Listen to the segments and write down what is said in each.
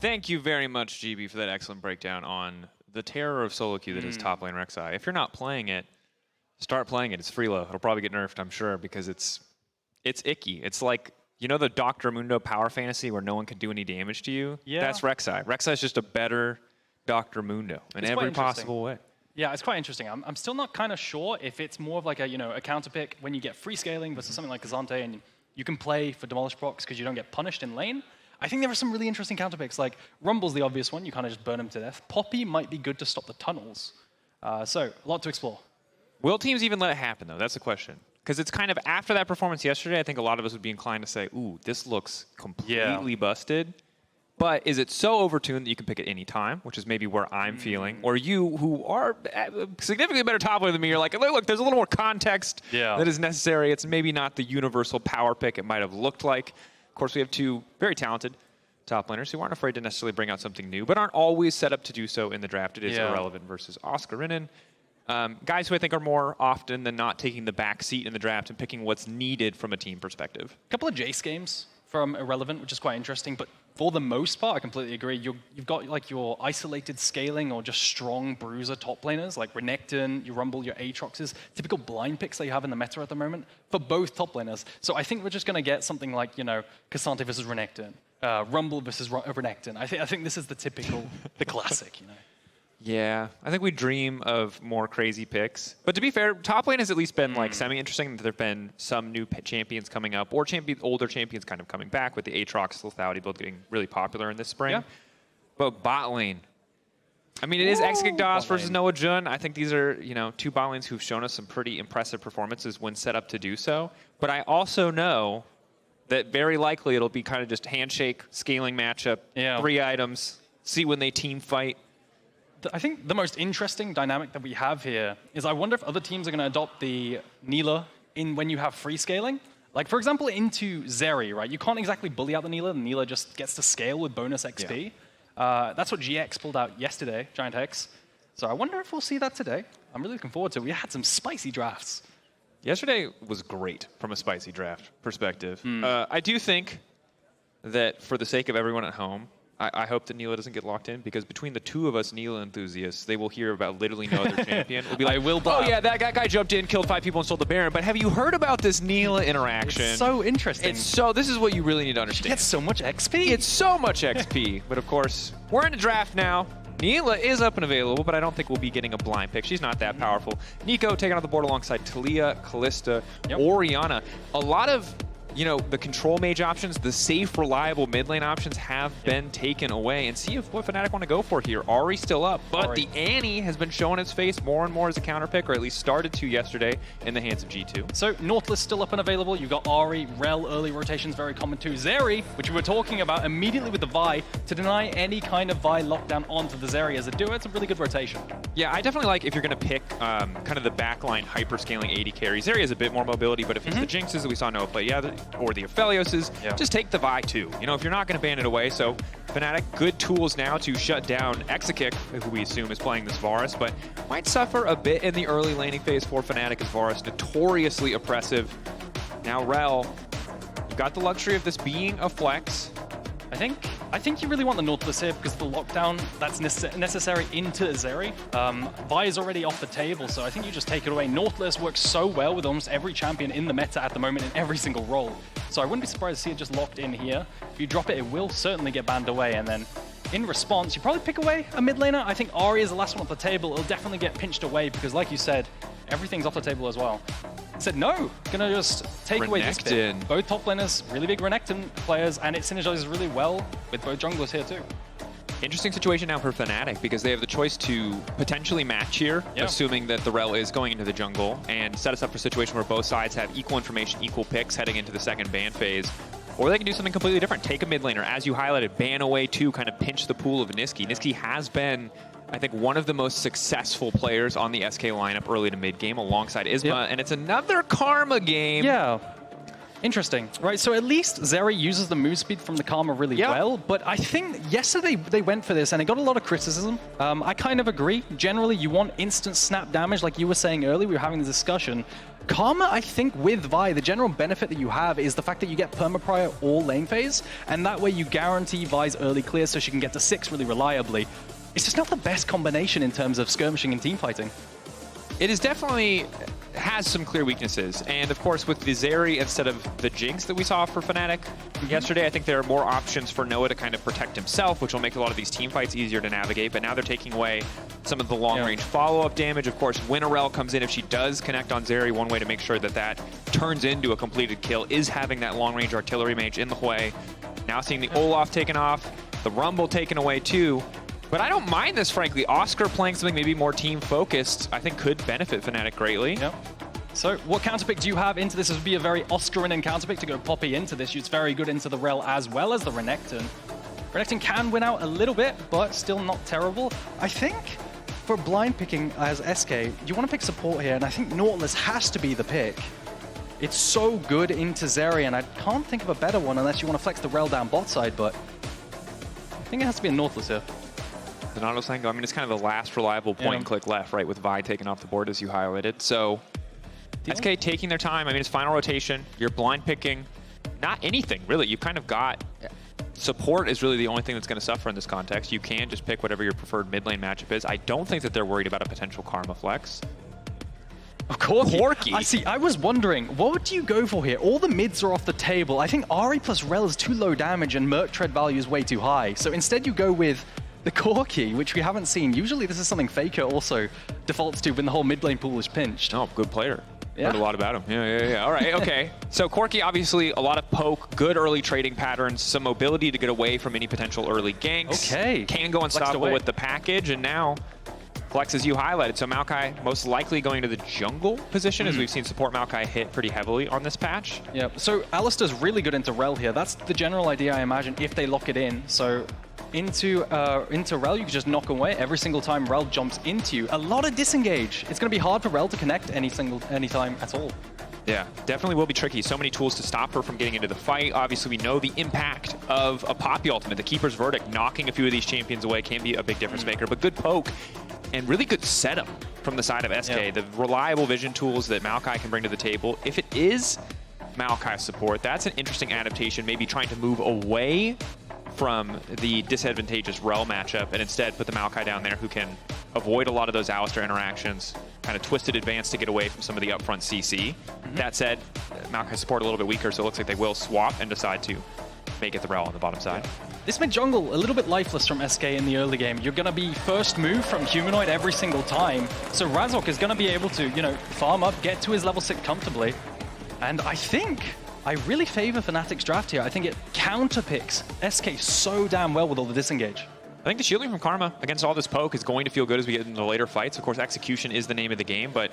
Thank you very much, GB, for that excellent breakdown on the terror of solo queue that is top lane Rek'Sai. If you're not playing it, start playing it. It's free low. It'll probably get nerfed, I'm sure, because it's icky. It's like, you know the Dr. Mundo power fantasy where no one can do any damage to you? Yeah. That's Rek'Sai. Rek'Sai is just a better Dr. Mundo in every possible way. Yeah, it's quite interesting. I'm still not kind of sure if it's more of like a counter pick when you get free scaling versus something like Kazante and you can play for Demolish procs because you don't get punished in lane. I think there are some really interesting counter picks. Like Rumble's the obvious one. You kind of just burn him to death. Poppy might be good to stop the tunnels. So a lot to explore. Will teams even let it happen, though? That's the question. Because it's kind of after that performance yesterday, I think a lot of us would be inclined to say, ooh, this looks completely busted. But is it so overtuned that you can pick at any time, which is maybe where I'm feeling? Or you, who are significantly better top laner than me, you're like, look, there's a little more context that is necessary. It's maybe not the universal power pick it might have looked like. Of course, we have two very talented top laners who aren't afraid to necessarily bring out something new, but aren't always set up to do so in the draft. It is Irrelevant versus Oscarinin. Guys who I think are more often than not taking the back seat in the draft and picking what's needed from a team perspective. A couple of Jace games from Irrelevant, which is quite interesting, but for the most part, I completely agree. You've got like your isolated scaling or just strong bruiser top laners like Renekton, your Rumble, your Aatroxes, typical blind picks that you have in the meta at the moment for both top laners. So I think we're just going to get something like, Kazante versus Renekton, Rumble versus Renekton. I think this is the typical, the classic, Yeah, I think we dream of more crazy picks. But to be fair, top lane has at least been like semi-interesting. There have been some new champions coming up, or older champions kind of coming back with the Aatrox lethality build getting really popular in this spring. Yeah. But bot lane, I mean, it is Exakick versus Noah Jun. I think these are two bot lanes who've shown us some pretty impressive performances when set up to do so. But I also know that very likely it'll be kind of just handshake, scaling matchup, 3 items, see when they team fight. I think the most interesting dynamic that we have here is I wonder if other teams are going to adopt the Neela when you have free scaling. Like, for example, into Zeri, right? You can't exactly bully out the Neela. The Neela just gets to scale with bonus XP. That's what GX pulled out yesterday, Giant Hex. So I wonder if we'll see that today. I'm really looking forward to it. We had some spicy drafts. Yesterday was great from a spicy draft perspective. I do think that for the sake of everyone at home, I hope that Neela doesn't get locked in, because between the two of us Neela enthusiasts, they will hear about literally no other champion. We'll be like, oh yeah, that guy jumped in, killed 5 people, and stole the Baron, but have you heard about this Neela interaction? It's so interesting. This is what you really need to understand. She gets so much XP. It's so much XP. But of course, we're in a draft now. Neela is up and available, but I don't think we'll be getting a blind pick. She's not that powerful. Nico taking on the board alongside Talia, Kalista, Orianna. A lot of the control mage options, the safe, reliable mid lane options have been taken away. And see what Fnatic want to go for here. Ahri's still up, but the Annie has been showing its face more and more as a counter pick, or at least started to yesterday in the hands of G2. So Nautilus still up and available. You've got Ahri, Rell, early rotations, very common too. Zeri, which we were talking about immediately with the Vi, to deny any kind of Vi lockdown onto the Zeri as a duo. It's a really good rotation. Yeah, I definitely like if you're going to pick kind of the backline hyper-scaling AD carry. Zeri has a bit more mobility, but if it's the Jinxes that we saw Noah play, or the Aphelioses, just take the Vi too. If you're not going to ban it away. So Fnatic, good tools now to shut down Exakick, who we assume is playing this Varus, but might suffer a bit in the early laning phase for Fnatic as Varus notoriously oppressive. Now Rell, you've got the luxury of this being a flex. I think you really want the Nautilus here because the lockdown that's necessary into Zeri. Vi is already off the table, so I think you just take it away. Nautilus works so well with almost every champion in the meta at the moment in every single role. So I wouldn't be surprised to see it just locked in here. If you drop it, it will certainly get banned away, and then in response, you probably pick away a mid laner. I think Ahri is the last one off the table. It'll definitely get pinched away because, like you said, everything's off the table as well. Said no, gonna just take away this bit. Both top laners, really big Renekton players, and it synergizes really well with both junglers here too. Interesting situation now for Fnatic because they have the choice to potentially match here, assuming that the Rell is going into the jungle, and set us up for a situation where both sides have equal information, equal picks heading into the second ban phase. Or they can do something completely different. Take a mid laner, as you highlighted, ban away two, kind of pinch the pool of Nisqy. Nisqy has been, I think, one of the most successful players on the SK lineup early to mid game alongside Isma, and it's another Karma game. Interesting, right? So at least Zeri uses the move speed from the Karma really well, but I think yesterday they went for this and it got a lot of criticism. I kind of agree. Generally, you want instant snap damage, like you were saying earlier, we were having this discussion. Karma, I think with Vi, the general benefit that you have is the fact that you get perma-prior all lane phase, and that way you guarantee Vi's early clear so she can get to 6 really reliably. It's just not the best combination in terms of skirmishing and team fighting. It is definitely has some clear weaknesses, and of course with the Zeri instead of the Jinx that we saw for Fnatic yesterday, I think there are more options for Noah to kind of protect himself, which will make a lot of these team fights easier to navigate, but now they're taking away some of the long-range follow-up damage. Of course, when a Rell comes in, if she does connect on Zeri, one way to make sure that that turns into a completed kill is having that long-range artillery mage in the way. Now seeing the Olaf taken off, the Rumble taken away too. But I don't mind this, frankly. Oscar playing something maybe more team-focused, I think could benefit Fnatic greatly. Yep. So what counterpick do you have into this? This would be a very Oscarinin counterpick to go Poppy into this. It's very good into the Rell as well as the Renekton. Renekton can win out a little bit, but still not terrible. I think for blind picking as SK, you want to pick support here, and I think Nautilus has to be the pick. It's so good into Zeri, and I can't think of a better one unless you want to flex the Rell down bot side, but I think it has to be a Nautilus here. The Nautilus angle, I mean, it's kind of the last reliable point and click left, right, with Vi taking off the board as you highlighted. So SK taking their time. I mean, it's final rotation. You're blind picking. Not anything, really. You've kind of got support is really the only thing that's going to suffer in this context. You can just pick whatever your preferred mid lane matchup is. I don't think that they're worried about a potential Karma flex. Corki. I was wondering, what would you go for here? All the mids are off the table. I think Ahri plus Rell is too low damage and Merc Tread value is way too high. So instead you go with the Corki, which we haven't seen. Usually this is something FLICKR also defaults to when the whole mid lane pool is pinched. Oh, good player. Heard a lot about him. Yeah. All right, okay. So Corki, obviously, a lot of poke, good early trading patterns, some mobility to get away from any potential early ganks. Okay. Can go unstoppable with the package, and now flex as you highlighted. So Maokai most likely going to the jungle position, as we've seen support Maokai hit pretty heavily on this patch. Yeah, so Alistar's really good into Rell here. That's the general idea, I imagine, if they lock it in. So into Rell, you can just knock away every single time Rell jumps into you. A lot of disengage. It's going to be hard for Rell to connect any time at all. Yeah, definitely will be tricky. So many tools to stop her from getting into the fight. Obviously, we know the impact of a Poppy ultimate. The Keeper's Verdict, knocking a few of these champions away can be a big difference maker. But good poke and really good setup from the side of SK. The reliable vision tools that Maokai can bring to the table. If it is Maokai support, that's an interesting adaptation. Maybe trying to move away from the disadvantageous Rell matchup and instead put the Maokai down there who can avoid a lot of those Alistar interactions, kind of twisted advance to get away from some of the upfront CC. That said, Maokai support a little bit weaker, so it looks like they will swap and decide to make it the Rell on the bottom side. This mid jungle, a little bit lifeless from SK in the early game. You're going to be first move from Humanoid every single time, so Razork is going to be able to, farm up, get to his level 6 comfortably. And I think I really favor Fnatic's draft here. I think it counterpicks SK so damn well with all the disengage. I think the shielding from Karma against all this poke is going to feel good as we get into later fights. Of course, execution is the name of the game, but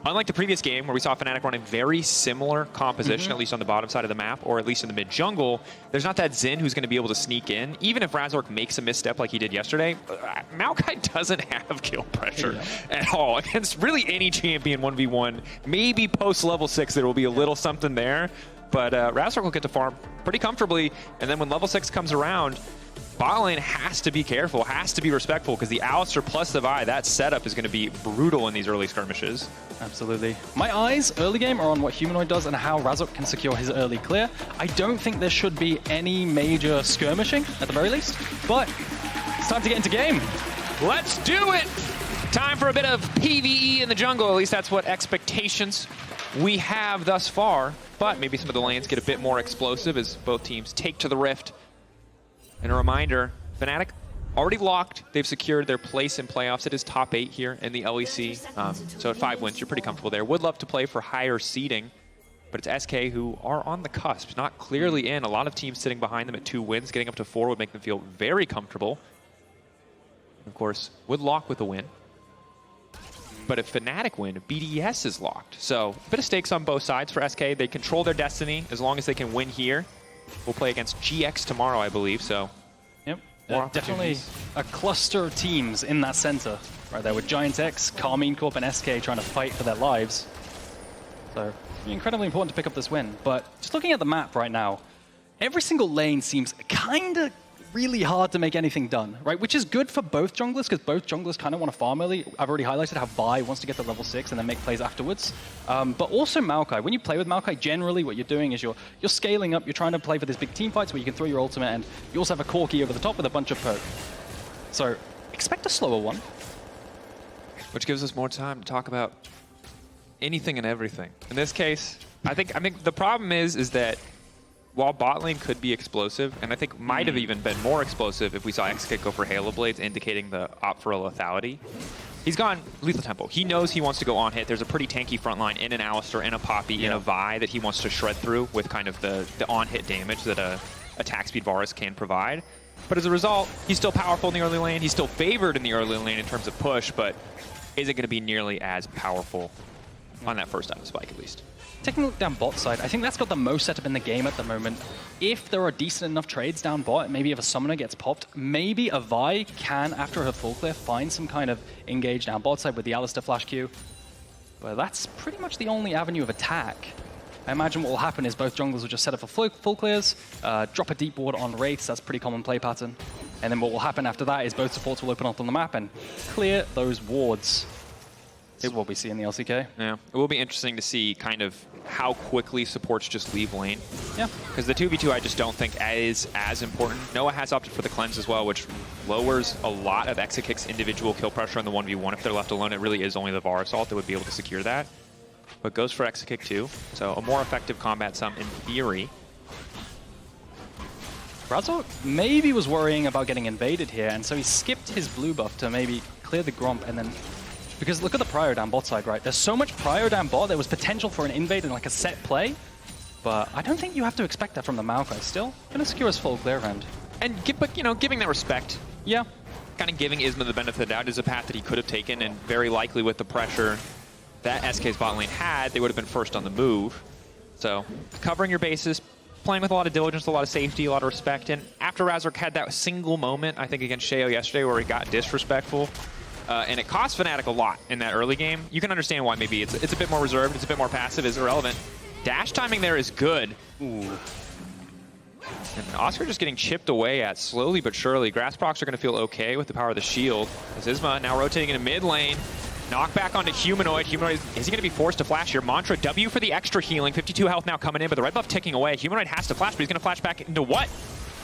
unlike the previous game where we saw Fnatic run a very similar composition, at least on the bottom side of the map, or at least in the mid-jungle, there's not that Xin who's going to be able to sneak in. Even if Razork makes a misstep like he did yesterday, Maokai doesn't have kill pressure at all against really any champion 1v1. Maybe post-level 6 there will be a little something there, but Razork will get to farm pretty comfortably, and then when level 6 comes around, bot lane has to be careful, has to be respectful, because the Alistar plus the Vi, that setup is going to be brutal in these early skirmishes. Absolutely. My eyes early game are on what Humanoid does and how Razork can secure his early clear. I don't think there should be any major skirmishing at the very least, but it's time to get into game. Let's do it! Time for a bit of PvE in the jungle, at least that's what expectations we have thus far, but maybe some of the lanes get a bit more explosive as both teams take to the rift. And a reminder, Fnatic already locked. They've secured their place in playoffs. It is top 8 here in the LEC. So at 5 wins, you're pretty comfortable there. Would love to play for higher seeding, but it's SK who are on the cusp, not clearly in. A lot of teams sitting behind them at 2 wins. Getting up to 4 would make them feel very comfortable. Of course, would lock with a win. But if Fnatic win, BDS is locked. So a bit of stakes on both sides for SK. They control their destiny as long as they can win here. We'll play against GX tomorrow, I believe, so. Yep, definitely a cluster of teams in that center, right there with Giant X, Carmine Corp, and SK trying to fight for their lives. So incredibly important to pick up this win. But just looking at the map right now, every single lane seems kind of really hard to make anything done, right? Which is good for both junglers, because both junglers kind of want to farm early. I've already highlighted how Vi wants to get to level 6 and then make plays afterwards. But also Maokai. When you play with Maokai, generally what you're doing is you're scaling up, you're trying to play for these big team fights where you can throw your ultimate, and you also have a Corki over the top with a bunch of poke. So expect a slower one. Which gives us more time to talk about anything and everything. In this case, I think the problem is that while bot lane could be explosive, and I think might have even been more explosive if we saw Exakick go for Halo Blades, indicating the opt for a lethality, he's gone lethal tempo. He knows he wants to go on hit. There's a pretty tanky front line in an Alistar, in a Poppy, in a Vi that he wants to shred through with kind of the on-hit damage that a attack speed Varus can provide. But as a result, he's still powerful in the early lane. He's still favored in the early lane in terms of push, but isn't going to be nearly as powerful on that first item spike, at least. Taking a look down bot side, I think that's got the most setup in the game at the moment. If there are decent enough trades down bot, maybe if a summoner gets popped, maybe a Vi can, after her full clear, find some kind of engage down bot side with the Alistar flash Q. But that's pretty much the only avenue of attack. I imagine what will happen is both junglers will just set up for full clears, drop a deep ward on Wraiths, that's a pretty common play pattern. And then what will happen after that is both supports will open up on the map and clear those wards. This is what we see in the LCK. Yeah, it will be interesting to see kind of how quickly supports just leave lane. Yeah. Because the 2v2 I just don't think is as important. Noah has opted for the cleanse as well, which lowers a lot of Exakick's individual kill pressure on the 1v1. If they're left alone, it really is only the Varus ult that would be able to secure that. But goes for Exakick too, so a more effective combat sum in theory. Razork maybe was worrying about getting invaded here, and so he skipped his blue buff to maybe clear the Gromp and then... Because look at the prio down bot side, right? There's so much prio down bot, there was potential for an invade and like a set play, but I don't think you have to expect that from the Maokai. Still gonna secure his full clear end. And but you know, giving that respect. Yeah. Kind of giving Isma the benefit of the doubt is a path that he could have taken, and very likely with the pressure that SK's bot lane had, they would have been first on the move. So covering your bases, playing with a lot of diligence, a lot of safety, a lot of respect, and after Razork had that single moment, I think against Sheo yesterday, where he got disrespectful, and it cost Fnatic a lot in that early game. You can understand why maybe it's a bit more reserved, it's a bit more passive, is irrelevant. Dash timing there is good. Ooh. And Oscar just getting chipped away at slowly but surely. Grass procs are going to feel okay with the power of the shield. As Isma now rotating into mid lane. Knockback onto Humanoid. Humanoid, is he going to be forced to flash here? Mantra W for the extra healing. 52 health now coming in, but the red buff ticking away. Humanoid has to flash, but he's going to flash back into what?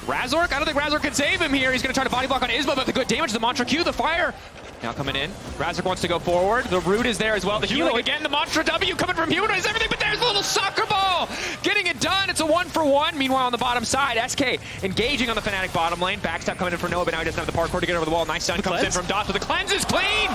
Razork? I don't think Razork can save him here. He's going to try to body block on Isma, but the good damage, the Mantra Q, the fire. Now coming in. Razork wants to go forward. The root is there as well. The healing again. The Mantra W coming from Humanoid is everything, but there's a little soccer ball. Getting it done. It's a 1-for-1. Meanwhile, on the bottom side, SK engaging on the Fnatic bottom lane. Backstab coming in for Noah, but now he doesn't have the parkour to get over the wall. Nice stun comes in from Dots, but the cleanse is clean.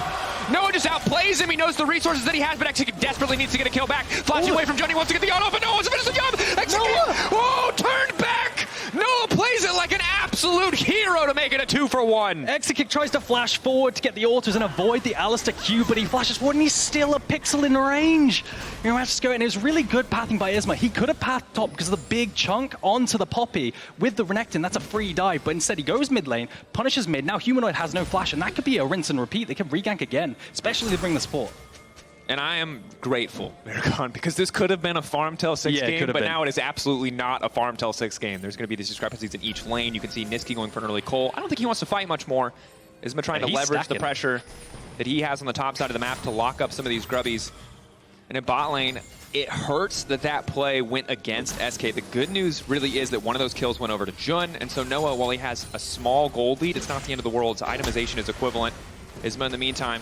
Noah just outplays him. He knows the resources that he has, but Exakick desperately needs to get a kill back. Flashing away from Johnny, wants to get the auto, but Noah wants to finish the job. Exakick, oh, turned back. Noah plays it like an absolute hero to make it a 2-for-1. Exakick tries to flash forward to get the autos and avoid the Alistar Q, but he flashes forward and he's still a pixel in range. You know, just going, and it was really good pathing by Isma. He could have pathed top because of the big chunk onto the Poppy with the Renekton. That's a free dive, but instead he goes mid lane, punishes mid. Now Humanoid has no flash, and that could be a rinse and repeat. They can regank again, especially to bring the support. And I am grateful, Eragon, because this could have been a Farmtail 6 game, but now it is absolutely not a Farmtail 6 game. There's going to be these discrepancies in each lane. You can see Nisqy going for an early Cole. I don't think he wants to fight much more. Isma trying to leverage the pressure that he has on the top side of the map to lock up some of these grubbies. And in bot lane, it hurts that that play went against SK. The good news really is that one of those kills went over to Jun, and so Noah, while he has a small gold lead, it's not the end of the world. His itemization is equivalent. Isma, in the meantime,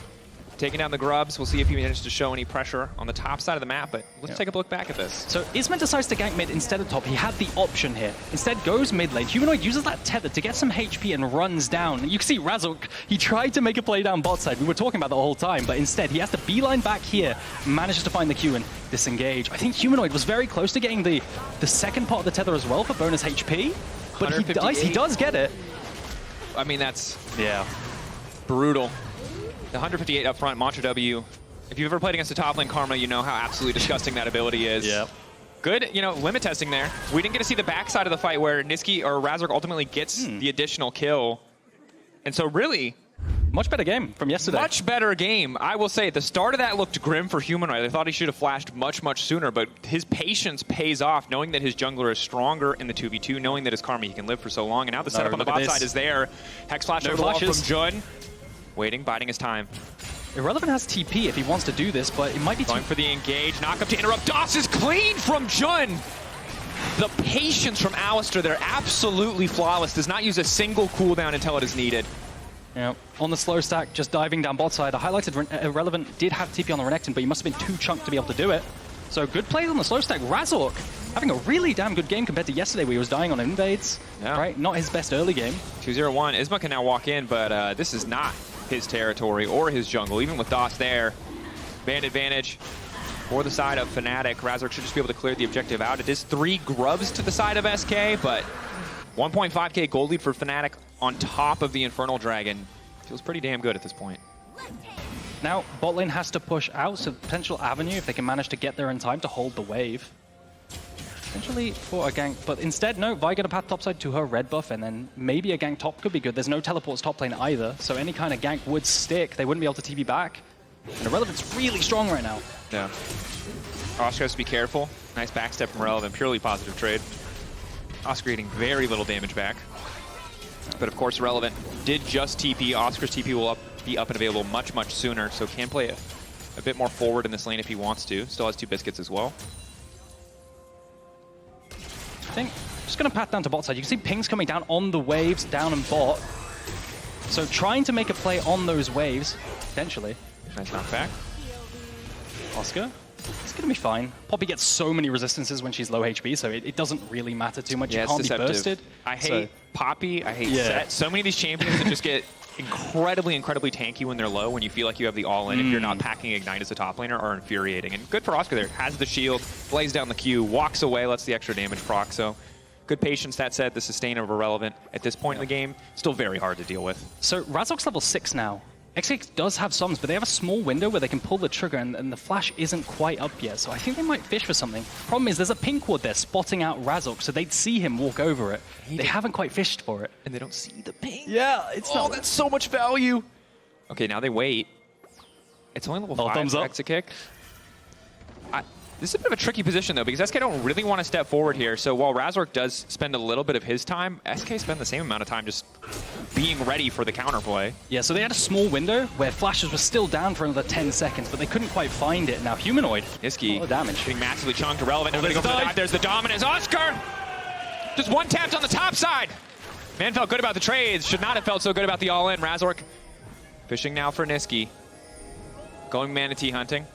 taking down the Grubs. We'll see if he manages to show any pressure on the top side of the map, but let's take a look back at this. So Isma decides to gank mid instead of top. He had the option here. Instead goes mid lane. Humanoid uses that tether to get some HP and runs down. And you can see Razork, he tried to make a play down bot side. We were talking about that the whole time, but instead he has to beeline back here, manages to find the Q and disengage. I think Humanoid was very close to getting the second part of the tether as well for bonus HP, but he does get it. I mean, that's brutal. The 158 up front, Mantra W. If you've ever played against a top lane Karma, you know how absolutely disgusting that ability is. Yep. Good, you know, limit testing there. We didn't get to see the backside of the fight where Nisqy or Razork ultimately gets the additional kill. And so really, Much better game from yesterday. Much better game. I will say, the start of that looked grim for Humanoid. I thought he should have flashed much, much sooner, but his patience pays off, knowing that his jungler is stronger in the 2v2, knowing that his Karma he can live for so long, and now the setup on the bot side is there. Hex flash over the wall from Jun. Waiting, biding his time. Irrelevant has TP if he wants to do this, but it might be going for the engage, knock up to interrupt. DOS is clean from Jun! The patience from Alistar there, absolutely flawless. Does not use a single cooldown until it is needed. Yeah, on the slow stack, just diving down bot side. I highlighted Irrelevant did have TP on the Renekton, but he must have been too chunked to be able to do it. So good plays on the slow stack. Razork having a really damn good game compared to yesterday where he was dying on invades. Yeah. Right, not his best early game. 2-0-1. Isma can now walk in, but this is not his territory or his jungle, even with DOS there. Band advantage for the side of Fnatic. Razork should just be able to clear the objective out. It is 3 Grubs to the side of SK, but 1.5k gold lead for Fnatic on top of the Infernal Dragon. Feels pretty damn good at this point. Now, bot lane has to push out, so potential avenue if they can manage to get there in time to hold the wave. Potentially for a gank, but instead, no, Vi get a path topside to her red buff, and then maybe a gank top could be good. There's no teleports top lane either, so any kind of gank would stick. They wouldn't be able to TP back. And Irrelevant's really strong right now. Yeah. Oscar has to be careful. Nice backstep from Relevant, purely positive trade. Oscar getting very little damage back. But of course, Relevant did just TP. Oscar's TP will be up and available much, much sooner, so can play a bit more forward in this lane if he wants to. Still has 2 biscuits as well. I think I'm just going to path down to bot side. You can see pings coming down on the waves, down and bot. So trying to make a play on those waves, potentially. Nice knockback. Oscar, it's going to be fine. Poppy gets so many resistances when she's low HP, so it doesn't really matter too much. Yeah, you can't be bursted. I hate Poppy, I hate Set. So many of these champions that just get incredibly, incredibly tanky when they're low, when you feel like you have the all-in if you're not packing Ignite as a top laner, are infuriating. And good for Oscar there. Has the shield, lays down the Q, walks away, lets the extra damage proc. So good patience. That said, the sustain of Irrelevant at this point in the game, still very hard to deal with. So Razork's level 6 now. Exakick does have summons, but they have a small window where they can pull the trigger, and the flash isn't quite up yet, so I think they might fish for something. Problem is, there's a pink ward there spotting out Razork, so they'd see him walk over it. They haven't quite fished for it. And they don't see the ping. Yeah, it's not. That's so much value. Okay, now they wait. It's only level 5 thumbs for up. Exakick. This is a bit of a tricky position, though, because SK don't really want to step forward here. So while Razork does spend a little bit of his time, SK spend the same amount of time just being ready for the counterplay. Yeah, so they had a small window where flashes were still down for another 10 seconds, but they couldn't quite find it. Now Humanoid, Nisqy, a lot of damage. being massively chunked. Irrelevant. Nobody goes for the dive. There's the dominance. Oscar! Just one tapped on the top side. Man felt good about the trades. Should not have felt so good about the all-in. Razork fishing now for Nisqy. Going manatee hunting.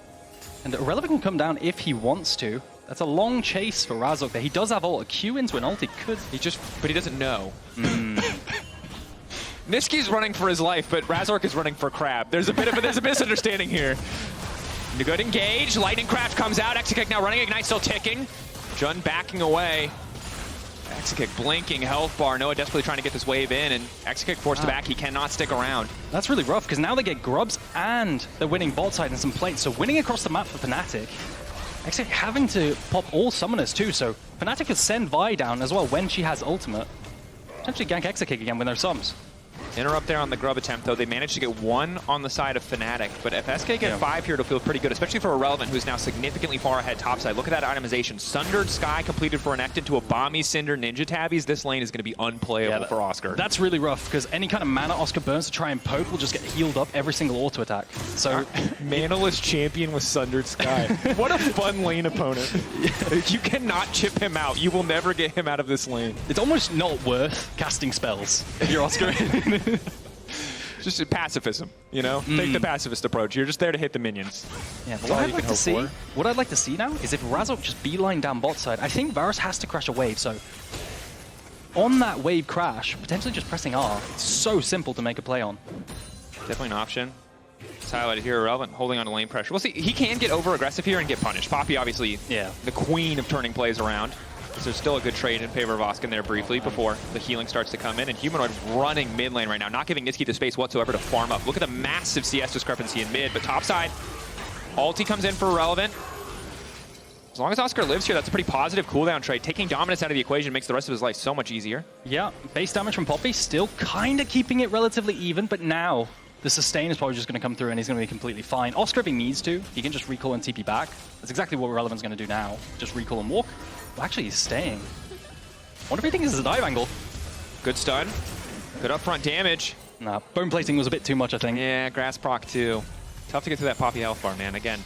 And Irrelevant can come down if he wants to. That's a long chase for Razork there. He does have ult. A Q into an ult, he could. But he doesn't know. Nisqy's running for his life, but Razork is running for crab. There's a misunderstanding here. Good engage. Lightning Craft comes out. Exakick now running. Ignite still ticking. Jun backing away. Exakick blinking health bar. Noah desperately trying to get this wave in, and Exakick forced to back. He cannot stick around. That's really rough, because now they get Grubs and they're winning bot side and some plates. So winning across the map for Fnatic. Exakick having to pop all summoners too, so Fnatic could send Vi down as well when she has ultimate. Potentially gank Exakick again when there's sums. Interrupt there on the grub attempt, though. They managed to get 1 on the side of Fnatic, but if SK get 5 here, it'll feel pretty good, especially for Irrelevant, who's now significantly far ahead topside. Look at that itemization. Sundered Sky completed for Renekton to a Bomby Cinder Ninja Tabbies. This lane is going to be unplayable for Oscar. That's really rough, because any kind of mana Oscar burns to try and poke will just get healed up every single auto attack. So Manaless champion with Sundered Sky. What a fun lane opponent. You cannot chip him out. You will never get him out of this lane. It's almost not worth casting spells if you're Oscar. Just pacifism, you know? Take the pacifist approach. You're just there to hit the minions. Yeah, but what I'd like to see now is if Razork just beeline down bot side, I think Varus has to crash a wave, so on that wave crash, potentially just pressing R, it's so simple to make a play on. Definitely an option. It's highlighted here, Irrelevant, holding on to lane pressure. We'll see, he can get over-aggressive here and get punished. Poppy, obviously, the queen of turning plays around. There's still a good trade in favor of Oscar there briefly before the healing starts to come in. And Humanoid running mid lane right now, not giving Nisqy the space whatsoever to farm up. Look at the massive CS discrepancy in mid, but topside, ulti comes in for Irrelevant. As long as Oscar lives here, that's a pretty positive cooldown trade. Taking dominance out of the equation makes the rest of his life so much easier. Yeah, base damage from Poppy, still kind of keeping it relatively even, but now The sustain is probably just going to come through and he's going to be completely fine. Oscar, if he needs to, he can just recall and TP back. That's exactly what Relevant's going to do now. Just recall and walk. Well, actually, he's staying. I wonder if he thinks this is a dive angle. Good stun. Good upfront damage. Nah, bone plating was a bit too much, I think. Yeah, grass proc too. Tough to get through that Poppy health bar, man. Again,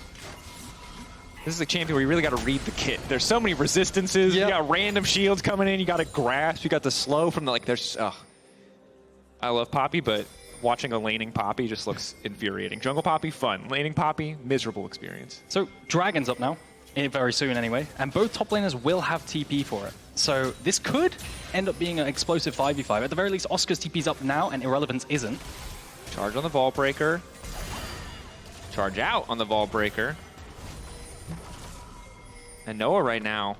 this is a champion where you really got to read the kit. There's so many resistances. Yep. You got random shields coming in. You got to grasp. You got the slow from the, like, there's, I love Poppy, but watching a laning Poppy just looks infuriating. Jungle Poppy, fun. Laning Poppy, miserable experience. So Dragon's up now, very soon anyway, and both top laners will have TP for it. So this could end up being an explosive 5v5. At the very least, Oscar's TP's up now and Irrelevance isn't. Charge on the Vault Breaker. Charge out on the Vault Breaker. And Noah right now,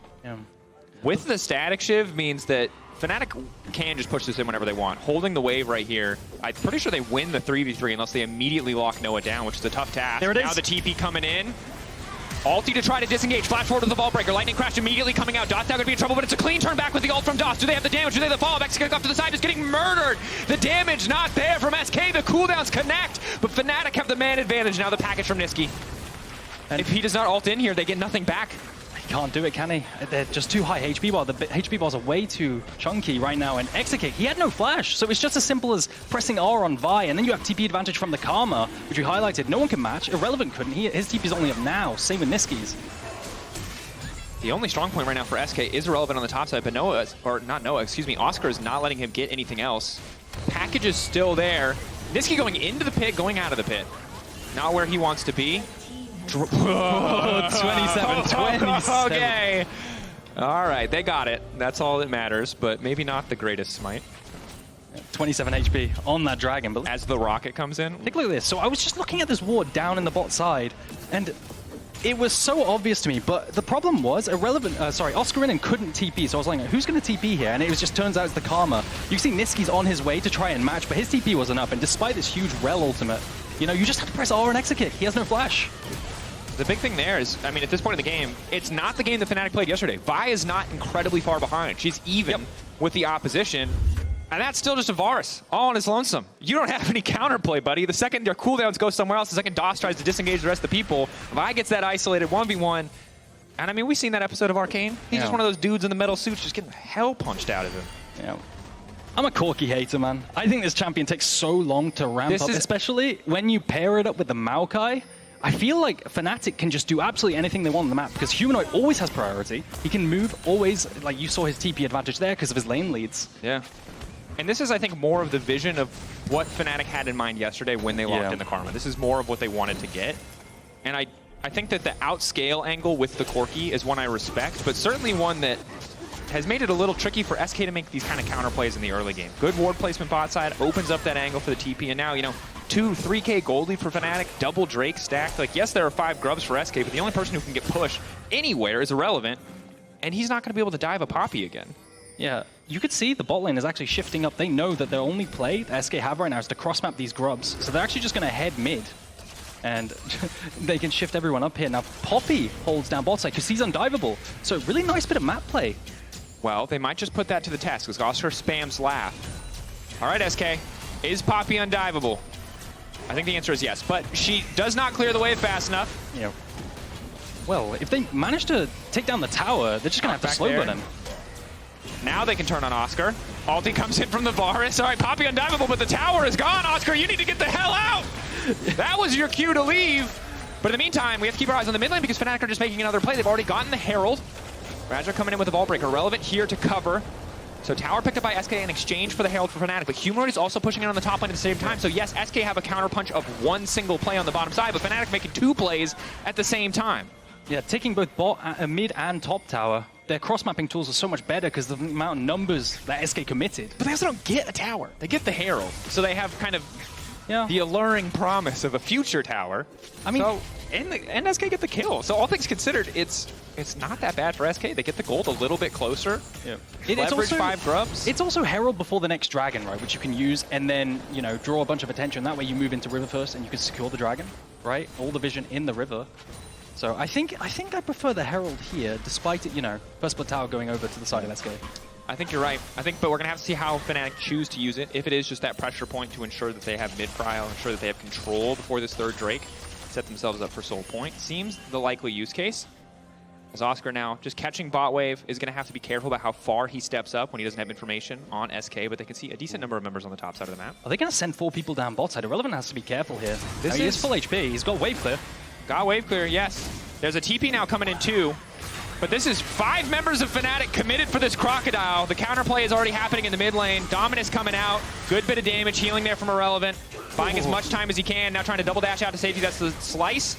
with the Static Shiv, means that Fnatic can just push this in whenever they want. Holding the wave right here, I'm pretty sure they win the 3v3 unless they immediately lock Noah down, which is a tough task. There it is. Now the TP coming in. Ulti to try to disengage. Flash forward to the Vault Breaker. Lightning Crash immediately coming out. Dot's now going to be in trouble, but it's a clean turn back with the ult from Dot. Do they have the damage? Do they have the follow? Exakick off to the side is getting murdered. The damage not there from SK. The cooldowns connect, but Fnatic have the man advantage. Now the package from Nisqy. And if he does not ult in here, they get nothing back. Can't do it, can he? They're just too high HP bar. The HP bars are way too chunky right now. And Exakick, he had no flash. So it's just as simple as pressing R on Vi, and then you have TP advantage from the Karma, which we highlighted. No one can match. Irrelevant couldn't. His TP's only up now. Same with Nisqy's. The only strong point right now for SK is Irrelevant on the top side, but Noah, or not Noah, excuse me, Oscar is not letting him get anything else. Package is still there. Nisqy going into the pit, going out of the pit. Not where he wants to be. 27. Okay. All right, they got it. That's all that matters, but maybe not the greatest smite. 27 HP on that dragon. But as the rocket comes in. Take a look at this. So I was just looking at this ward down in the bot side, and it was so obvious to me, but the problem was Oscarinin couldn't TP, so I was like, who's going to TP here? And it just turns out it's the Karma. You see Nisqy's on his way to try and match, but his TP wasn't up, and despite this huge Rell ultimate, you know, you just have to press R and Exakick. He has no flash. The big thing there is, I mean, at this point in the game, it's not the game that Fnatic played yesterday. Vi is not incredibly far behind. She's even with the opposition, and that's still just a Varus, all on his lonesome. You don't have any counterplay, buddy. The second their cooldowns go somewhere else, the second DOS tries to disengage the rest of the people, Vi gets that isolated 1v1, and I mean, we've seen that episode of Arcane. He's just one of those dudes in the metal suits just getting the hell punched out of him. Yeah. I'm a Corki hater, man. I think this champion takes so long to ramp up, especially when you pair it up with the Maokai. I feel like Fnatic can just do absolutely anything they want on the map because Humanoid always has priority. He can move always, like you saw his TP advantage there because of his lane leads. Yeah. And this is, I think, more of the vision of what Fnatic had in mind yesterday when they locked in the Karma. This is more of what they wanted to get. And I think that the outscale angle with the Corki is one I respect, but certainly one that has made it a little tricky for SK to make these kind of counterplays in the early game. Good ward placement bot side, opens up that angle for the TP, and now, you know, 3K gold lead for Fnatic, double Drake stacked. Like, yes, there are 5 Grubs for SK, but the only person who can get pushed anywhere is Irrelevant, and he's not going to be able to dive a Poppy again. Yeah, you could see the bot lane is actually shifting up. They know that their only play that SK have right now is to cross-map these Grubs, so they're actually just going to head mid, and they can shift everyone up here. Now, Poppy holds down bot side because he's undivable, so really nice bit of map play. Well, they might just put that to the test because Oscar spams laugh. All right, SK, is Poppy undivable? I think the answer is yes, but she does not clear the wave fast enough. Yeah. Well, if they manage to take down the tower, they're just going to have to slow button. Now they can turn on Oscar. Ulti comes in from the Varus. All right, Poppy undivable, but the tower is gone. Oscar, you need to get the hell out. That was your cue to leave. But in the meantime, we have to keep our eyes on the mid lane because Fnatic are just making another play. They've already gotten the Herald. Razork coming in with the Vault Breaker. Relevant here to cover. So tower picked up by SK in exchange for the Herald for Fnatic, but Humanoid is also pushing in on the top lane at the same time. So yes, SK have a counter punch of one single play on the bottom side, but Fnatic making 2 plays at the same time. Yeah, taking both mid and top tower. Their cross-mapping tools are so much better because of the amount of numbers that SK committed. But they also don't get a tower. They get the Herald. So they have kind of the alluring promise of a future tower. I mean, so, and SK get the kill. So all things considered, it's not that bad for SK. They get the gold a little bit closer. Yeah. Leverage also 5 Grubs. It's also Herald before the next dragon, right? Which you can use and then, you know, draw a bunch of attention. That way you move into river first and you can secure the dragon, right? All the vision in the river. So I think I prefer the Herald here, despite it, you know, first blood tower going over to the side of SK. I think you're right. But we're going to have to see how Fnatic choose to use it. If it is just that pressure point to ensure that they have mid-prio, ensure that they have control before this third Drake, set themselves up for soul point, seems the likely use case. As Oscar now just catching bot wave, is going to have to be careful about how far he steps up when he doesn't have information on SK, but they can see a decent number of members on the top side of the map. Are they going to send 4 people down bot side? Irrelevant has to be careful here. He is full HP. He's got wave clear. Got wave clear, yes. There's a TP now coming in too. But this is 5 members of Fnatic committed for this Crocodile. The counterplay is already happening in the mid lane. Dominus coming out. Good bit of damage, healing there from Irrelevant. Buying as much time as he can. Now trying to double dash out to safety. That's the slice.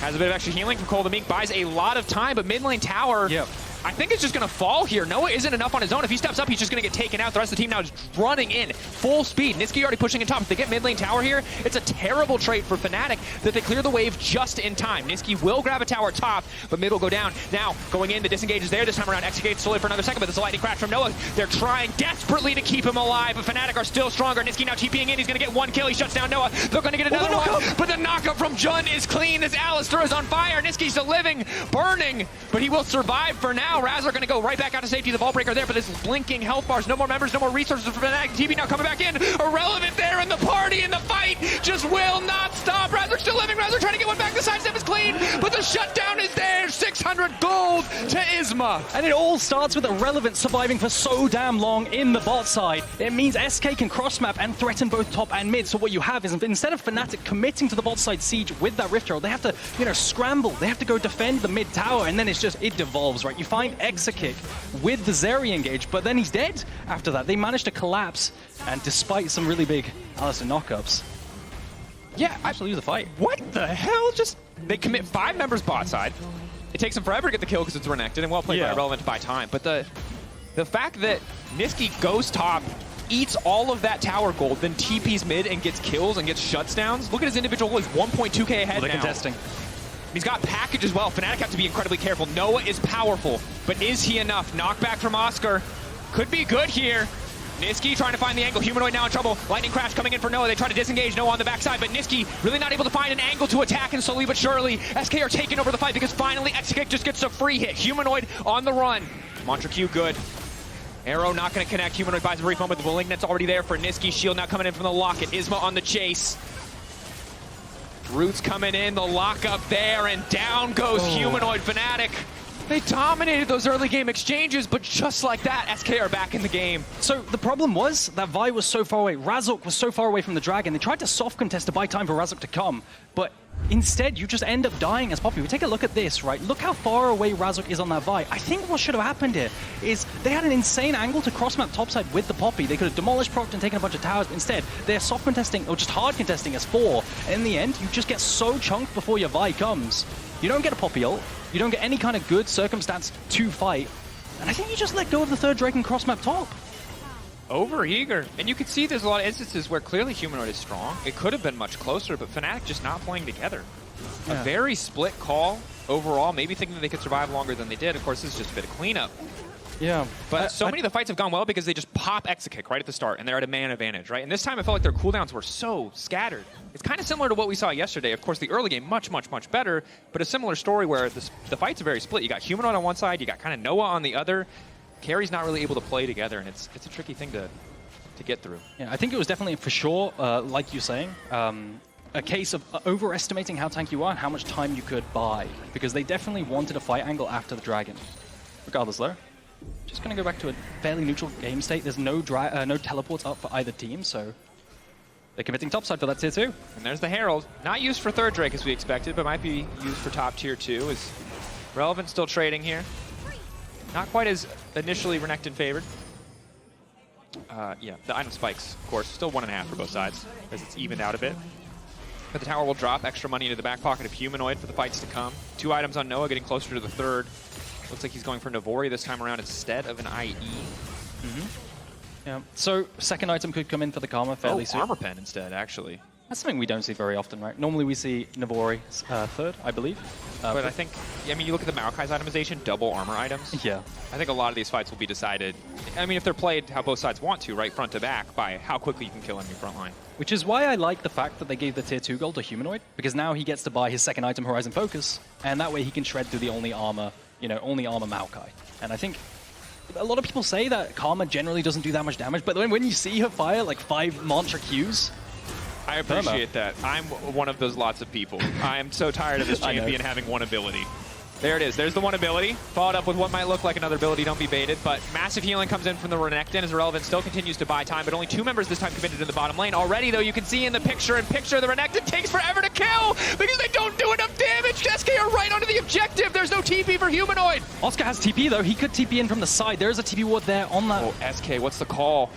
Has a bit of extra healing from Cole the Meek. Buys a lot of time, but mid lane tower, I think it's just going to fall here. Noah isn't enough on his own. If he steps up, he's just going to get taken out. The rest of the team now is running in full speed. Nisqy already pushing in top. If they get mid lane tower here, it's a terrible trade for Fnatic that they clear the wave just in time. Nisqy will grab a tower top, but mid will go down. Now, going in, the disengage is there. This time around, Exakick slowly for another second, but there's a lightning crash from Noah. They're trying desperately to keep him alive, but Fnatic are still stronger. Nisqy now TPing in. He's going to get 1 kill. He shuts down Noah. They're going to get another one, but the knockup from Jun is clean as Alistar is on fire. Nisqy's still living, burning, but he will survive for now. Razork going to go right back out to safety. The ball breaker there, but this blinking health bars. No more members, no more resources for Fnatic. TV now coming back in. Irrelevant there in the party, and the fight just will not stop. Razork still living. Razork trying to get one back. The sidestep is clean, but the shutdown is there. 600 gold to Isma. And it all starts with Irrelevant surviving for so damn long in the bot side. It means SK can cross-map and threaten both top and mid. So what you have is, instead of Fnatic committing to the bot side siege with that Rift Herald, they have to, scramble. They have to go defend the mid tower, and then it devolves, right? You find Exakick with the Zeri engage, but then he's dead after that. They managed to collapse, and despite some really big Alistar knockups, actually lose the fight. What the hell? They commit 5 members bot side. It takes them forever to get the kill because it's Renekton, and well played by Irrelevant to buy time. But the fact that Nisqy goes top, eats all of that tower gold, then TPs mid and gets kills and gets shutdowns. Look at his individual goal. He's 1.2k ahead now. Contesting. He's got package as well. Fnatic have to be incredibly careful. Noah is powerful, but is he enough? Knockback from Oscar. Could be good here. Nisqy trying to find the angle. Humanoid now in trouble. Lightning crash coming in for Noah. They try to disengage Noah on the backside, but Nisqy really not able to find an angle to attack, and slowly but surely, SK are taking over the fight because finally Exakick just gets a free hit. Humanoid on the run. Mantra Q good. Arrow not going to connect. Humanoid buys a brief moment. The Malignant's already there for Nisqy. Shield now coming in from the Locket. Isma on the chase. Roots coming in, the lockup there, and down goes Humanoid. Fnatic. They dominated those early game exchanges, but just like that, SK are back in the game. So the problem was that Vi was so far away. Razork was so far away from the dragon. They tried to soft contest to buy time for Razork to come, but instead you just end up dying as Poppy. We take a look at this, right? Look how far away Razork is on that Vi. I think what should have happened here is they had an insane angle to cross-map topside with the Poppy. They could have demolished Proct and taken a bunch of towers, but instead they're soft contesting, or just hard contesting as 4. And in the end, you just get so chunked before your Vi comes. You don't get a Poppy ult. You don't get any kind of good circumstance to fight. And I think you just let go of the third Drake and cross-map top. Over-eager. And you can see there's a lot of instances where clearly Humanoid is strong. It could have been much closer, but Fnatic just not playing together. A very split call overall, maybe thinking that they could survive longer than they did. Of course, this is just a bit of cleanup. Yeah. But so many of the fights have gone well because they just pop Exakick right at the start, and they're at a man advantage, right? And this time I felt like their cooldowns were so scattered. It's kind of similar to what we saw yesterday. Of course, the early game much, much, much better, but a similar story where the fights are very split. You got Humanoid on one side, you got kind of Noah on the other. Carry's not really able to play together, and it's a tricky thing to get through. Yeah, I think it was definitely, for sure, like you're saying, a case of overestimating how tanky you are and how much time you could buy, because they definitely wanted a fight angle after the dragon. Regardless, though, just going to go back to a fairly neutral game state. There's no teleports up for either team, so they're committing topside for that tier 2. And there's the Herald. Not used for third Drake as we expected, but might be used for top tier 2. Is Relevant still trading here? Not quite as initially Renekton favored. Yeah, the item spikes, of course. Still 1.5 for both sides, as it's evened out a bit. But the tower will drop extra money into the back pocket of Humanoid for the fights to come. 2 items on Noah, getting closer to the third. Looks like he's going for Navori this time around instead of an IE. Yeah. So second item could come in for the Karma fairly soon. Armor Pen instead, actually. That's something we don't see very often, right? Normally we see Navori third, I believe. But I think, I mean, you look at the Maokai's itemization, double armor items. Yeah. I think a lot of these fights will be decided, I mean, if they're played how both sides want to, right, front to back, by how quickly you can kill him in your front line. Which is why I like the fact that they gave the tier 2 gold to Humanoid, because now he gets to buy his second item, Horizon Focus, and that way he can shred through the only armor, only armor Maokai. And I think a lot of people say that Karma generally doesn't do that much damage, but when you see her fire like 5 Mantra Qs, I appreciate that. I'm one of those lots of people. I am so tired of this champion having one ability. There it is. There's the one ability, followed up with what might look like another ability. Don't be baited, but massive healing comes in from the Renekton as Irrelevant still continues to buy time, but only 2 members this time committed in the bottom lane. Already, though, you can see in the picture-in-picture, the Renekton takes forever to kill because they don't do enough damage. SK are right onto the objective. There's no TP for Humanoid. Oscar has TP, though. He could TP in from the side. There's a TP ward there on that. Oh, SK, what's the call?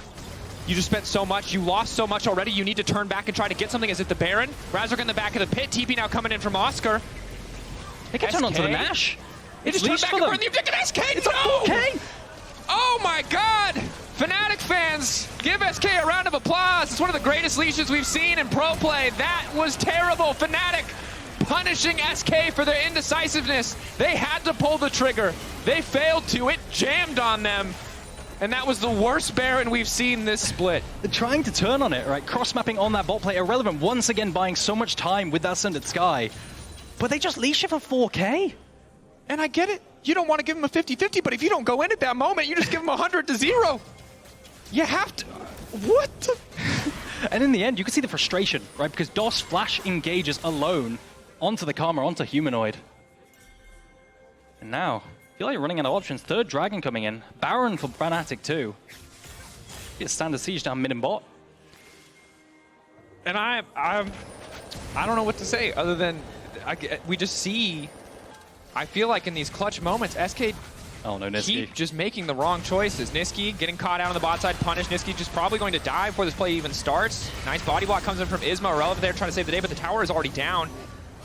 You just spent so much. You lost so much already. You need to turn back and try to get something. Is it the Baron? Razork in the back of the pit. TP now coming in from Oscar. They can turn onto the Nash. They just turned back and burn the objective. SK, it's a 4K! Oh my god! Fnatic fans, give SK a round of applause. It's one of the greatest leashes we've seen in pro play. That was terrible. Fnatic punishing SK for their indecisiveness. They had to pull the trigger. They failed to. It jammed on them. And that was the worst Baron we've seen this split. They're trying to turn on it, right? Cross-mapping on that bot play. Irrelevant once again buying so much time with that Sundered Sky. But they just leash it for 4K. And I get it. You don't want to give him a 50-50, but if you don't go in at that moment, you just give him 100-0. You have to... What the... And in the end, you can see the frustration, right? Because DOS flash engages alone onto the Karma, onto Humanoid. And now, I feel like you're running out of options. 3rd Dragon coming in. Baron for Fnatic too. Get standard siege down mid and bot. And I don't know what to say other than we just see... I feel like in these clutch moments, SK keep just making the wrong choices. Nisqy getting caught out on the bot side, punished. Nisqy just probably going to die before this play even starts. Nice body block comes in from Isma. Relevant there trying to save the day, but the tower is already down.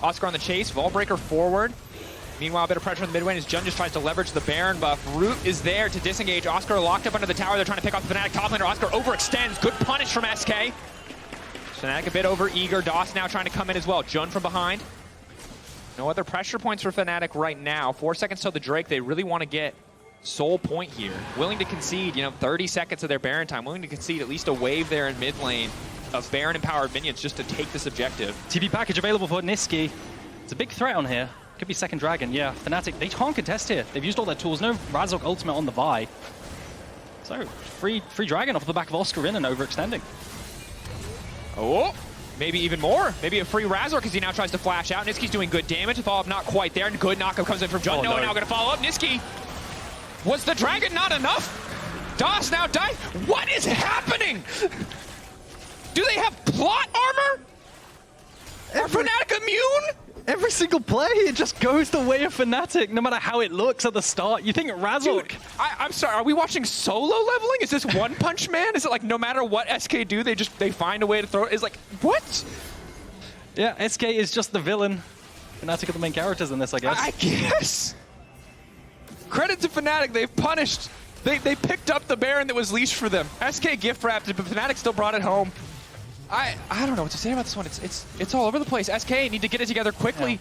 Oscar on the chase, Vault Breaker forward. Meanwhile, a bit of pressure on the mid lane as Jun just tries to leverage the Baron buff. Root is there to disengage. Oscar locked up under the tower. They're trying to pick off the Fnatic top laner. Oscar overextends. Good punish from SK. Fnatic a bit over eager. DOS now trying to come in as well. Jun from behind. No other pressure points for Fnatic right now. 4 seconds till the Drake. They really want to get soul point here. Willing to concede, 30 seconds of their Baron time. Willing to concede at least a wave there in mid lane of Baron-empowered minions just to take this objective. TP package available for Nisqy. It's a big threat on here. Could be 2nd Dragon. Yeah, Fnatic, they can't contest here. They've used all their tools. No Razork ultimate on the Vi. So, free Dragon off the back of Oscarinin and overextending. Oh! Maybe even more. Maybe a free Razork as he now tries to flash out. Nisqy's doing good damage. The follow-up not quite there. Good knockup comes in from Jun. Now going to follow up. Nisqy. Was the Dragon not enough? DOS now died. What is happening? Do they have plot armor? Are Fnatic immune? Every single play, it just goes the way of Fnatic, no matter how it looks at the start. You think Razork... Dude, I'm sorry, are we watching solo leveling? Is this One Punch Man? Is it like no matter what SK do, they find a way to throw it? It's like, what? Yeah, SK is just the villain. Fnatic are the main characters in this, I guess. I guess. Credit to Fnatic, they've punished. They picked up the Baron that was leashed for them. SK gift wrapped it, but Fnatic still brought it home. I don't know what to say about this one. It's all over the place. SK need to get it together quickly. Yeah.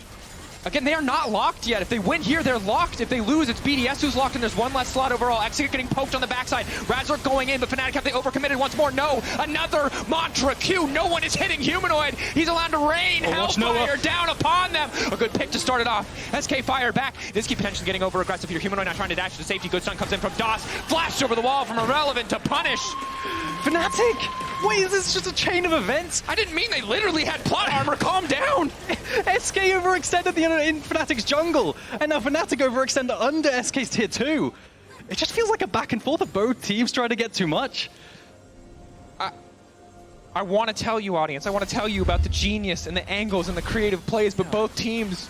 Again, they are not locked yet. If they win here, they're locked. If they lose, it's BDS who's locked, and there's one less slot overall. Exakick getting poked on the backside. Razork going in, but Fnatic have they overcommitted once more? No. Another Mantra Q. No one is hitting Humanoid. He's allowed to rain Hellfire down upon them. A good pick to start it off. SK fired back. Nisqy potentially getting over aggressive here. Humanoid now trying to dash to safety. Good stun comes in from DOS. Flash over the wall from Irrelevant to punish. Fnatic! Wait, is this just a chain of events? I didn't mean they literally had plot armor. Calm down. SK overextended in Fnatic's jungle, and now Fnatic overextended under SK's tier 2. It just feels like a back and forth of both teams trying to get too much. I want to tell you, audience, I want to tell you about the genius and the angles and the creative plays, but both teams...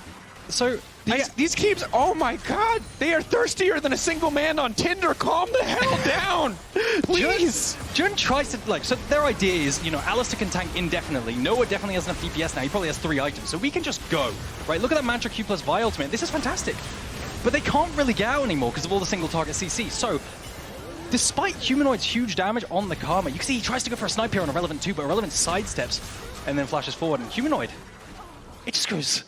So, these teams, oh my god, they are thirstier than a single man on Tinder. Calm the hell down, please. Jun tries to, so their idea is, Alistar can tank indefinitely. Noah definitely has enough DPS now. He probably has 3 items, so we can just go, right? Look at that Mantra Q plus Vi ultimate. This is fantastic. But they can't really get out anymore because of all the single target CC. So, despite Humanoid's huge damage on the Karma, you can see he tries to go for a snipe here on Irrelevant too, but Irrelevant sidesteps and then flashes forward. And Humanoid, it just goes...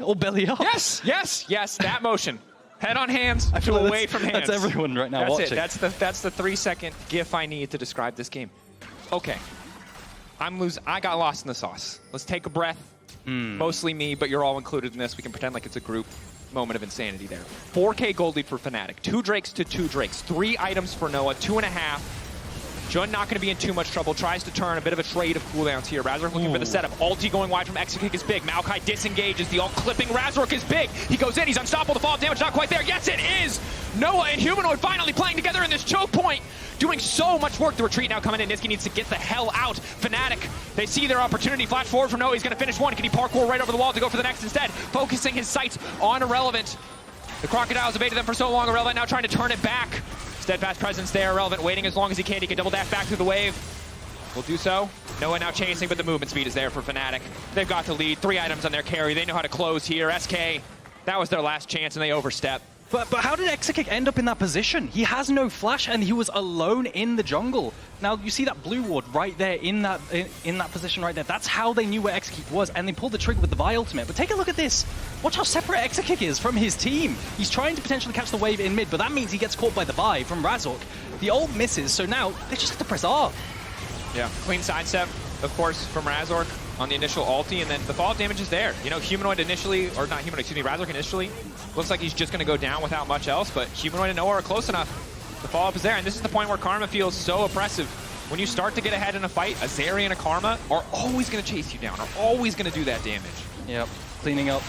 all belly up. Yes, that motion. Head on hands, I feel away from hands. That's everyone right now watching. That's the 3-second gif I need to describe this game. Okay. I got lost in the sauce. Let's take a breath. Mostly me, but you're all included in this. We can pretend like it's a group. moment of insanity there. 4K gold lead for Fnatic. 2 Drakes to 2 Drakes. 3 items for Noah, 2.5. Jund not going to be in too much trouble. Tries to turn a bit of a trade of cooldowns here. Razork looking for the setup. Ulti going wide from Exakick is big. Maokai disengages. The ult clipping Razork is big. He goes in. He's unstoppable. The fall damage not quite there. Yes, it is! Noah and Humanoid finally playing together in this choke point. Doing so much work. The retreat now coming in. Nisqy needs to get the hell out. Fnatic, they see their opportunity. Flash forward from Noah. He's going to finish one. Can he parkour right over the wall to go for the next instead? Focusing his sights on Irrelevant. The Crocodiles evaded them for so long. Irrelevant now trying to turn it back. Steadfast presence there. Irrelevant waiting as long as he can. He can double dash back through the wave. Will do so. Noah now chasing, but the movement speed is there for Fnatic. They've got the lead. 3 items on their carry. They know how to close here. SK, that was their last chance, and they overstep. But how did Exakick end up in that position? He has no flash, and he was alone in the jungle. Now, you see that blue ward right there in that position right there. That's how they knew where Exakick was, and they pulled the trigger with the Vi ultimate. But take a look at this. Watch how separate Exakick is from his team. He's trying to potentially catch the wave in mid, but that means he gets caught by the Vi from Razork. The ult misses, so now they just have to press R. Yeah, clean sidestep, of course, from Razork on the initial ulti, and then the fall damage is there. You know, Humanoid initially, or not Humanoid, excuse me, Razork initially, looks like he's just going to go down without much else, but Humanoid and Noah are close enough. The follow-up is there, and this is the point where Karma feels so oppressive. When you start to get ahead in a fight, a Zeri and a Karma are always going to chase you down, are always going to do that damage. Yep, cleaning up.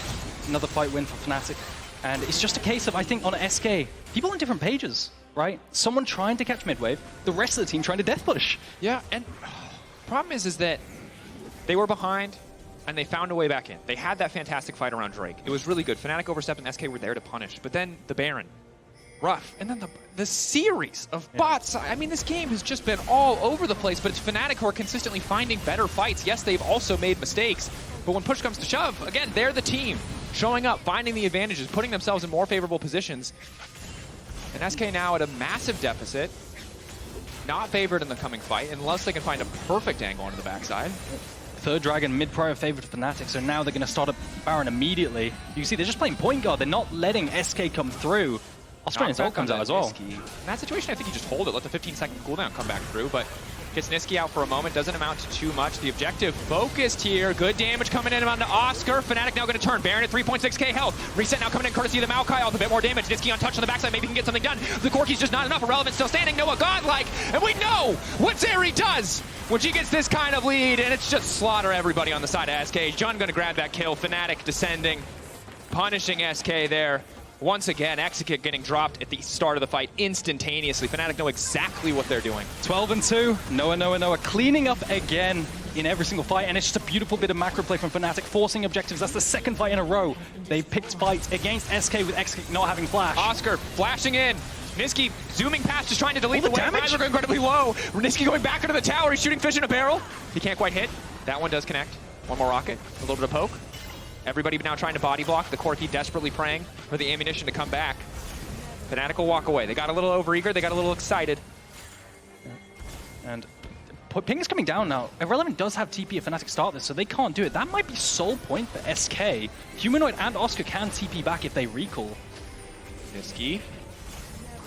Another fight win for Fnatic. And it's just a case of, I think, on SK, people on different pages, right? Someone trying to catch mid-wave, the rest of the team trying to death push. Yeah, and problem is that they were behind, and they found a way back in. They had that fantastic fight around Drake. It was really good. Fnatic overstepped and SK were there to punish. But then the Baron, rough. And then the series of bots. I mean, this game has just been all over the place, but it's Fnatic who are consistently finding better fights. Yes, they've also made mistakes, but when push comes to shove, again, they're the team. Showing up, finding the advantages, putting themselves in more favorable positions. And SK now at a massive deficit. Not favored in the coming fight, unless they can find a perfect angle onto the backside. Third Dragon, mid-prior favored for Fnatic, so now they're going to start a Baron immediately. You can see they're just playing point guard. They're not letting SK come through. Oscarin's ult comes out as well. In that situation, I think you just hold it, let the 15-second cooldown come back through, but gets Nisqy out for a moment, doesn't amount to too much. The objective focused here. Good damage coming in onto Oscar. Fnatic now going to turn. Baron at 3.6k health. Reset now coming in courtesy of the Maokai ult. A bit more damage. Nisqy untouched on the backside. Maybe he can get something done. The Corki's just not enough. Irrelevant still standing. Noah godlike. And we know what Zeri does when she gets this kind of lead. And it's just slaughter everybody on the side of SK. Jund going to grab that kill. Fnatic descending. Punishing SK there. Once again, Exakick getting dropped at the start of the fight instantaneously. Fnatic know exactly what they're doing. 12-2. Noah cleaning up again in every single fight, and it's just a beautiful bit of macro play from Fnatic, forcing objectives. That's the second fight in a row. They've picked fights against SK with Exakick not having flash. Oscar flashing in. Nisqy zooming past, just trying to delete the wave. Razork incredibly low. Nisqy going back into the tower. He's shooting fish in a barrel. He can't quite hit. That one does connect. One more rocket. A little bit of poke. Everybody now trying to body block. The Corki desperately praying for the ammunition to come back. Fnatic will walk away. They got a little overeager. They got a little excited. And ping is coming down now. Irrelevant does have TP if Fnatic start this, so they can't do it. That might be sole point for SK. Humanoid and Oscar can TP back if they recall. Nisqy.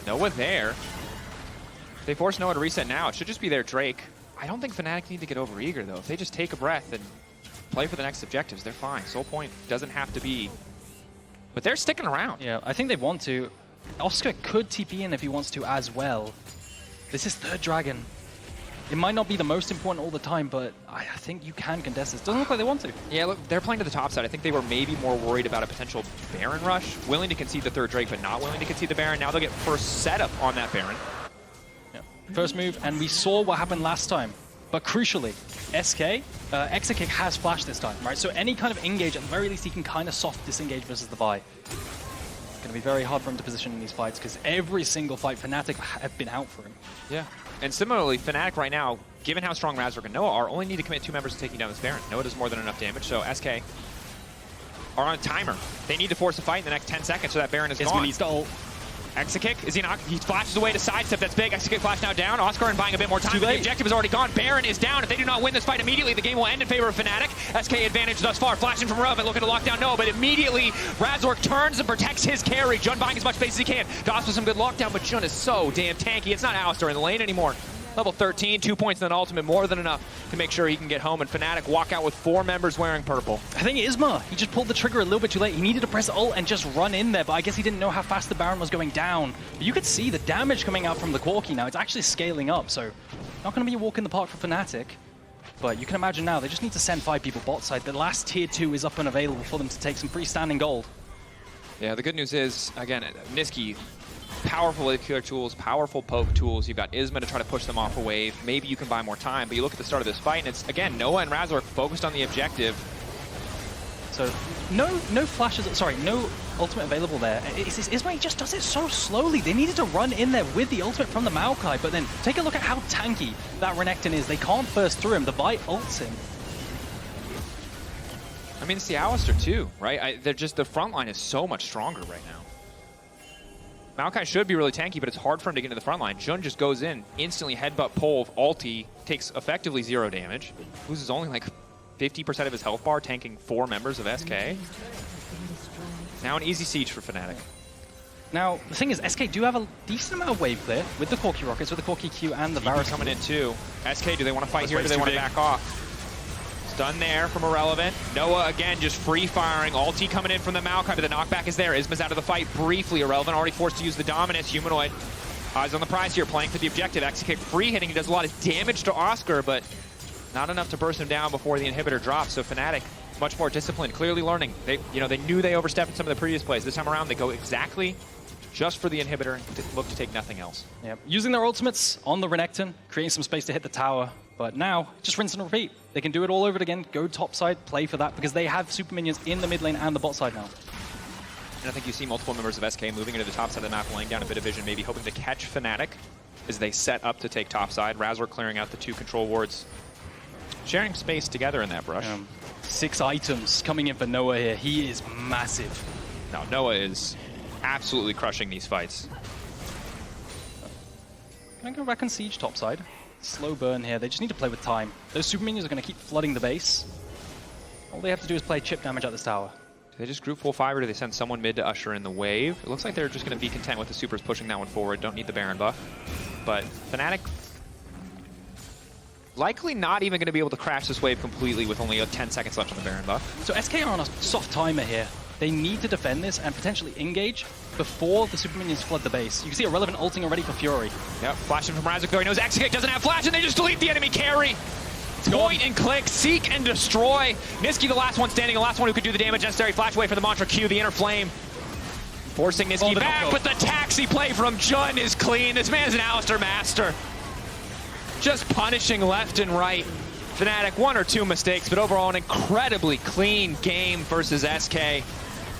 Noah there. If they force Noah to reset now, it should just be their Drake. I don't think Fnatic need to get overeager, though. If they just take a breath and play for the next objectives, they're fine. Soul point doesn't have to be, but they're sticking around. Yeah, I think they want to. Oscar could TP in if he wants to as well. This is third Dragon. It might not be the most important all the time, but I think you can contest this. Doesn't look like they want to. Yeah, look, they're playing to the top side. I think they were maybe more worried about a potential Baron rush, willing to concede the third Drake, but not willing to concede the Baron. Now they'll get first setup on that Baron. Yeah. First move, and we saw what happened last time. But crucially, SK, Exakick has flash this time, right? So any kind of engage, at the very least, he can kind of soft disengage versus the Vi. It's going to be very hard for him to position in these fights because every single fight, Fnatic have been out for him. Yeah. And similarly, Fnatic right now, given how strong Razork and Noah are, only need to commit 2 members to taking down this Baron. Noah does more than enough damage, so SK are on a timer. They need to force a fight in the next 10 seconds so that Baron is gone. Isma needs to ult. Exakick, is he not? He flashes away to sidestep. That's big. Exakick flash now down. Oscarinin buying a bit more time. The objective is already gone. Baron is down. If they do not win this fight immediately, the game will end in favor of Fnatic. SK advantage thus far. Flashing from Relevant, looking to lock down Noah, but immediately Razork turns and protects his carry. Jund buying as much space as he can. Doss with some good lockdown, but Jund is so damn tanky. It's not Alistar in the lane anymore. Level 13, 2 points and an ultimate, more than enough to make sure he can get home. And Fnatic walk out with 4 members wearing purple. I think Isma, he just pulled the trigger a little bit too late. He needed to press ult and just run in there, but I guess he didn't know how fast the Baron was going down. But you could see the damage coming out from the Corki now. It's actually scaling up, so not going to be a walk in the park for Fnatic. But you can imagine now, they just need to send 5 people bot side. The last tier 2 is up and available for them to take some freestanding gold. Yeah, the good news is, again, Nisqy, powerful ADC tools, powerful poke tools. You've got Isma to try to push them off a wave. Maybe you can buy more time, but you look at the start of this fight, and it's, again, Noah and Razork focused on the objective. So, no flashes, sorry, no ultimate available there. Isma, he just does it so slowly. They needed to run in there with the ultimate from the Maokai, but then take a look at how tanky that Renekton is. They can't burst through him. The Vi ults him. I mean, it's the Alistar too, right? They're just, the front line is so much stronger right now. Maokai should be really tanky, but it's hard for him to get into the front line. Jun just goes in, instantly headbutt pull, ulti, takes effectively 0 damage, loses only like 50% of his health bar, tanking 4 members of SK. Now an easy siege for Fnatic. Now, the thing is, SK do have a decent amount of wave clear with the Corki rockets, with the Corki Q and the Varus coming in too. SK, do they want to fight here or do they want to back off? Stun there from Irrelevant. Noah again just free firing. Ulti coming in from the Maokai, but the knockback is there. Isma's out of the fight briefly. Irrelevant already forced to use the dominance. Humanoid eyes on the prize here, playing for the objective. Exakick free hitting. He does a lot of damage to Oscar, but not enough to burst him down before the inhibitor drops. So Fnatic, much more disciplined, clearly learning. They knew they overstepped in some of the previous plays. This time around, they go exactly just for the inhibitor and look to take nothing else. Yep. Using their ultimates on the Renekton, creating some space to hit the tower. But now, just rinse and repeat. They can do it all over again, go top side, play for that, because they have super minions in the mid lane and the bot side now. And I think you see multiple members of SK moving into the top side of the map, laying down a bit of vision, maybe hoping to catch Fnatic as they set up to take top side. Razork clearing out the 2 control wards, sharing space together in that brush. 6 items coming in for Noah here. He is massive. Now, Noah is absolutely crushing these fights. Can I go back and siege top side? Slow burn here. They just need to play with time. Those super minions are going to keep flooding the base. All they have to do is play chip damage at this tower. Do they just group full 5 or do they send someone mid to usher in the wave? It looks like they're just going to be content with the supers pushing that one forward. Don't need the Baron buff. But Fnatic likely not even going to be able to crash this wave completely with only 10 seconds left on the Baron buff. So SK are on a soft timer here. They need to defend this and potentially engage before the super minions flood the base. You can see Irrelevant ulting already for Fury. Yep, flashing from Razork though. He knows Exakick doesn't have flash and they just delete the enemy carry. Point and click, seek and destroy. Nisqy the last one standing, the last one who could do the damage necessary. Flash away for the Mantra Q, the inner flame. Forcing Nisqy back, but the taxi play from Jun is clean. This man is an Alistar master. Just punishing left and right. Fnatic, 1 or 2 mistakes, but overall an incredibly clean game versus SK.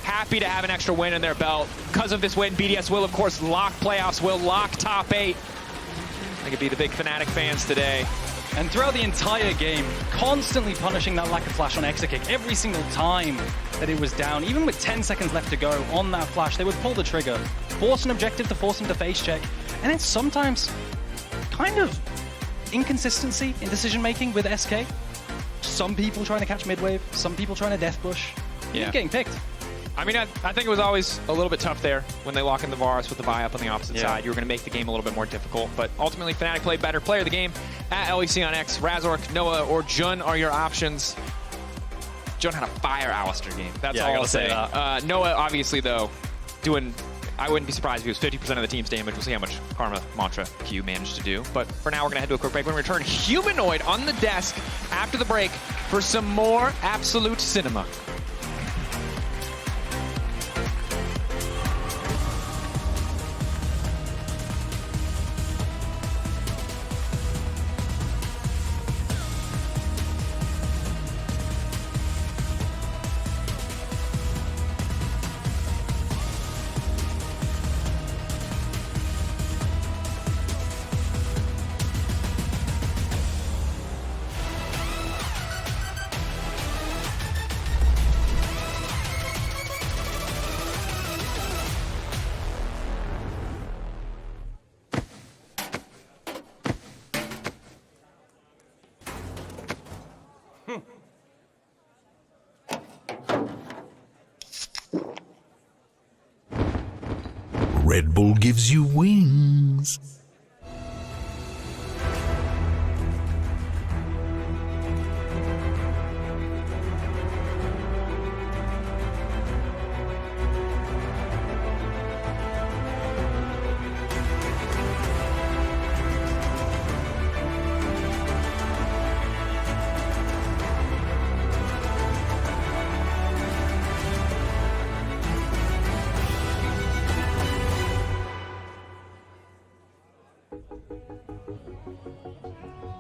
Happy to have an extra win in their belt. Because of this win, BDS will, of course, lock playoffs, will lock top 8. They could be the big Fnatic fans today. And throughout the entire game, constantly punishing that lack of flash on Exakick. Every single time that it was down, even with 10 seconds left to go on that flash, they would pull the trigger, force an objective to force him to face check, and then sometimes kind of inconsistency in decision-making with SK. Some people trying to catch mid-wave, some people trying to death push. Yeah. Getting picked. I mean, I think it was always a little bit tough there when they lock in the Varus with the buy up on the opposite side. You were going to make the game a little bit more difficult, but ultimately Fnatic played better. Player of the game at LEC on X, Razork, Noah, or Jun are your options. Jun had a fire Alistar game. That's all I'll say. Noah, obviously, though, doing... I wouldn't be surprised if he was 50% of the team's damage. We'll see how much Karma Mantra Q managed to do. But for now, we're going to head to a quick break. When we return, Humanoid on the desk after the break for some more absolute cinema. Red Bull gives you wings.